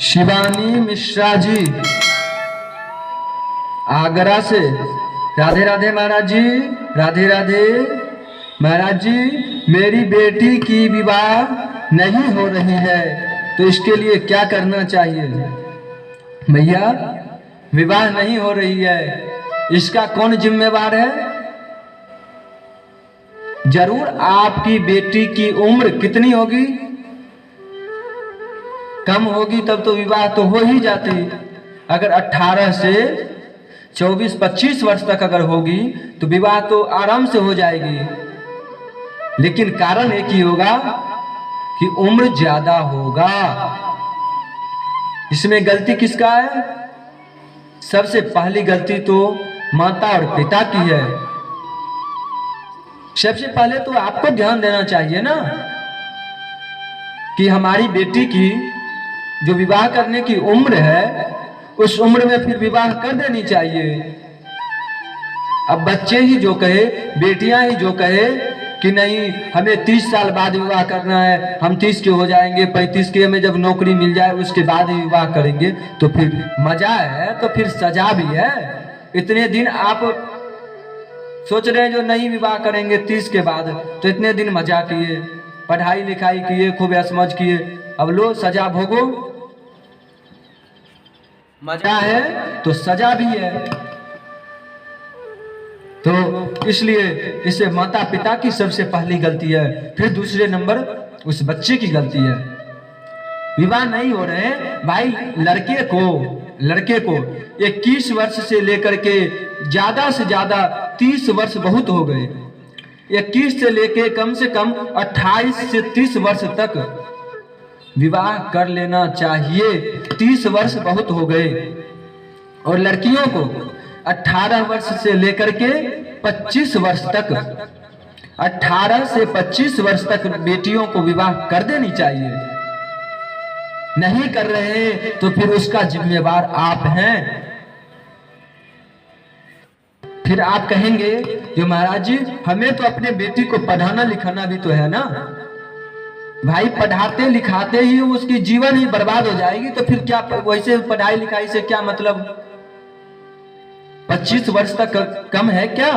शिवानी मिश्रा जी आगरा से। राधे राधे महाराज जी, राधे राधे महाराज जी। मेरी बेटी की विवाह नहीं हो रही है तो इसके लिए क्या करना चाहिए? भैया विवाह नहीं हो रही है, इसका कौन जिम्मेवार है? जरूर आपकी बेटी की उम्र कितनी होगी? कम होगी तब तो विवाह तो हो ही जाती। अगर 18 से 24-25 वर्ष तक अगर होगी तो विवाह तो आराम से हो जाएगी। लेकिन कारण एक ही होगा कि उम्र ज्यादा होगा। इसमें गलती किसका है? सबसे पहली गलती तो माता और पिता की है। सबसे पहले तो आपको ध्यान देना चाहिए ना कि हमारी बेटी की जो विवाह करने की उम्र है उस उम्र में फिर विवाह कर देनी चाहिए। अब बच्चे ही जो कहे, बेटियां ही जो कहे कि नहीं हमें 30 साल बाद विवाह करना है, हम 30 के हो जाएंगे, 35 के में जब नौकरी मिल जाए उसके बाद ही विवाह करेंगे, तो फिर मजा है तो फिर सजा भी है। इतने दिन आप सोच रहे हैं जो नहीं विवाह करेंगे 30 के बाद, तो इतने दिन मजा किए, पढ़ाई लिखाई किए, खूब ऐश-मौज किए, अब लो सजा भोगो। मजा है तो सजा भी है। तो इसलिए इसे माता पिता की सबसे पहली गलती है। फिर दूसरे नंबर उस बच्चे की गलती है। विवाह नहीं हो रहे भाई। लड़के को 21 वर्ष से लेकर के ज्यादा से ज्यादा 30 वर्ष बहुत हो गए। 21 से लेके कम से कम 28 से 30 वर्ष तक विवाह कर लेना चाहिए। 30 वर्ष बहुत हो गए। और लड़कियों को 18 वर्ष से लेकर के 25 वर्ष तक, 18 से 25 वर्ष तक बेटियों को विवाह कर देनी चाहिए। नहीं कर रहे तो फिर उसका जिम्मेवार आप हैं। फिर आप कहेंगे कि महाराज जी हमें तो अपने बेटी को पढ़ाना लिखाना भी तो है ना। भाई पढ़ाते लिखाते ही उसकी जीवन ही बर्बाद हो जाएगी तो फिर क्या, वैसे पढ़ाई लिखाई से क्या मतलब? 25 वर्ष तक कम है क्या?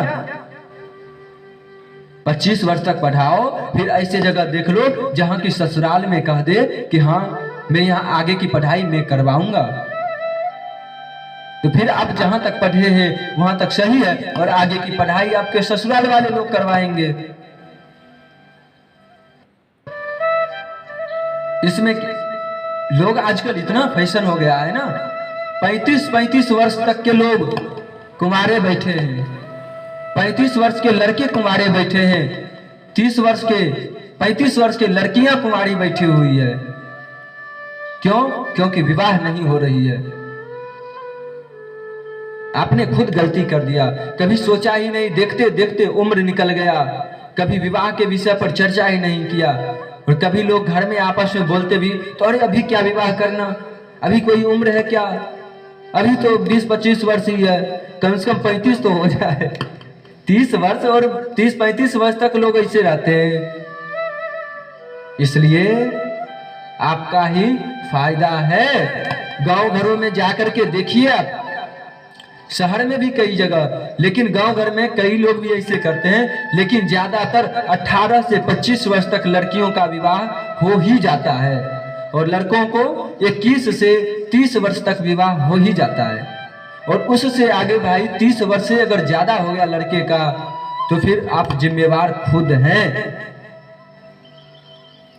25 वर्ष तक पढ़ाओ, फिर ऐसे जगह देख लो जहां की ससुराल में कह दे कि हाँ मैं यहाँ आगे की पढ़ाई मैं करवाऊंगा। तो फिर आप जहां तक पढ़े हैं वहां तक सही है, और आगे की पढ़ाई आपके ससुराल वाले लोग करवाएंगे। इसमें लोग आजकल इतना फैशन हो गया है ना, 35-35 वर्ष तक के लोग कुंवारे बैठे हैं, 35 वर्ष के लड़के कुंवारे बैठे हैं, 35 वर्ष के लड़कियां कुंवारी बैठी हुई है। क्यों? क्योंकि विवाह नहीं हो रही है। आपने खुद गलती कर दिया, कभी सोचा ही नहीं, देखते देखते उम्र निकल गया, कभी विवाह के विषय पर चर्चा ही नहीं किया। और कभी लोग घर में आपस में बोलते भी तो अरे अभी क्या विवाह करना, अभी कोई उम्र है क्या, अभी तो 20-25 वर्ष ही है, कम से कम 35 तो हो जाए। 30 वर्ष और 30-35 वर्ष तक लोग ऐसे रहते हैं। इसलिए आपका ही फायदा है। गांव घरों में जाकर के देखिए आप, शहर में भी कई जगह, लेकिन गांव घर में कई लोग भी ऐसे करते हैं। लेकिन ज्यादातर 18 से 25 वर्ष तक लड़कियों का विवाह हो ही जाता है और लड़कों को 21 से 30 वर्ष तक विवाह हो ही जाता है। और उससे आगे भाई 30 वर्ष से अगर ज्यादा हो गया लड़के का तो फिर आप जिम्मेवार खुद हैं।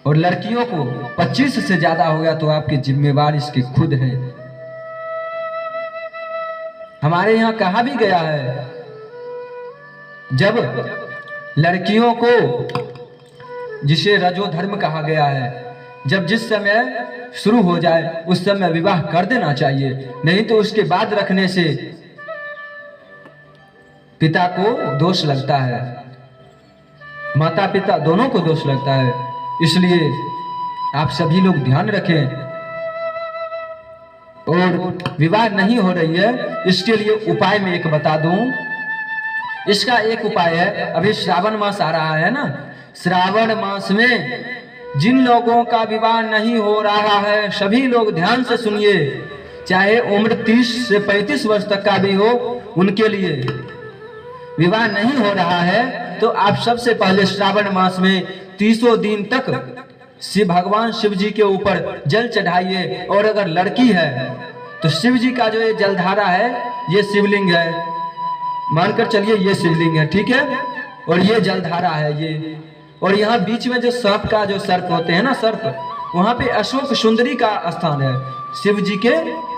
और लड़कियों को 25 से ज्यादा हो गया तो आपके जिम्मेवार इसके खुद हैं। हमारे यहाँ कहा भी गया है, जब लड़कियों को, जिसे रजो धर्म कहा गया है, जब जिस समय शुरू हो जाए उस समय विवाह कर देना चाहिए, नहीं तो उसके बाद रखने से पिता को दोष लगता है, माता पिता दोनों को दोष लगता है। इसलिए आप सभी लोग ध्यान रखें। और विवाह नहीं हो रही है इसके लिए उपाय मैं एक बता दूं। इसका एक उपाय है, अभी श्रावण मास आ रहा है ना, श्रावण मास में जिन लोगों का विवाह नहीं हो रहा है सभी लोग ध्यान से सुनिए, चाहे उम्र 30 से 35 वर्ष तक का भी हो, उनके लिए विवाह नहीं हो रहा है तो आप सबसे पहले श्रावण मास में 30 दिन तक शिव भगवान शिव जी के ऊपर जल चढ़ाइए। और अगर लड़की है तो शिव जी का जो ये जलधारा है, ये शिवलिंग है, मानकर चलिए ये शिवलिंग है, ठीक है, और ये जलधारा है ये। और यहाँ बीच में जो सांप का जो सर्प होते हैं ना, सर्प, वहां पे अशोक सुंदरी का स्थान है, शिव जी के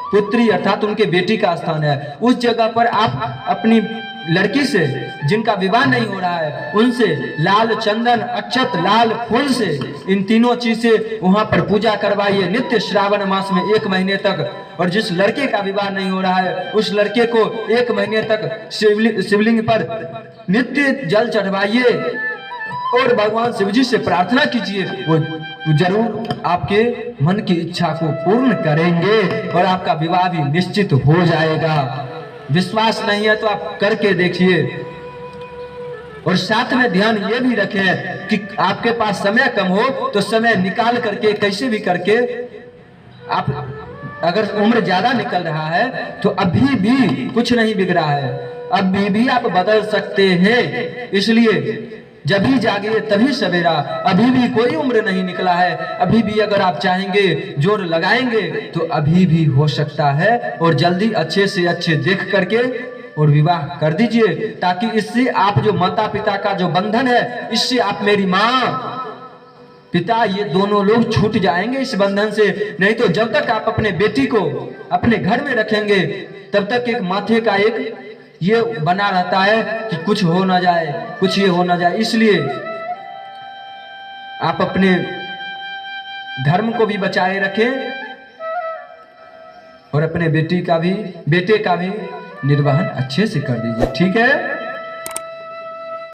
पुत्री अर्थात उनके बेटी का स्थान है। उस जगह पर आप अपनी लड़की से जिनका विवाह नहीं हो रहा है उनसे लाल चंदन, अक्षत, लाल फूल से, इन तीनों चीज से वहां पर पूजा करवाइए नित्य श्रावण मास में 1 महीने तक। और जिस लड़के का विवाह नहीं हो रहा है उस लड़के को 1 महीने तक शिवलिंग पर नित्य जल चढ़वाइए और भगवान शिव जी से प्रार्थना कीजिए, वो जरूर आपके मन की इच्छा को पूर्ण करेंगे और आपका विवाह भी निश्चित हो जाएगा। विश्वास नहीं है तो आप करके देखिए। और साथ में ध्यान ये भी रखें कि आपके पास समय कम हो तो समय निकाल करके कैसे भी करके, आप अगर उम्र ज्यादा निकल रहा है तो अभी भी कुछ नहीं बिगड़ा है, अभी भी आप बदल सकते हैं। इसलिए जब भी जागिए तभी सवेरा, अभी भी कोई उम्र नहीं निकला है, अभी भी अगर आप चाहेंगे जोर लगाएंगे तो अभी भी हो सकता है। और जल्दी अच्छे से अच्छे देख करके और विवाह कर दीजिए, ताकि इससे आप जो माता पिता का जो बंधन है, इससे आप मेरी माँ पिता ये दोनों लोग छूट जाएंगे इस बंधन से। नहीं तो जब तक आप अपने बेटी को अपने घर में रखेंगे तब तक एक माथे का एक ये बना रहता है कि कुछ हो ना जाए, कुछ ये हो ना जाए। इसलिए आप अपने धर्म को भी बचाए रखें और अपने बेटे का भी निर्वहन अच्छे से कर दीजिए, ठीक है।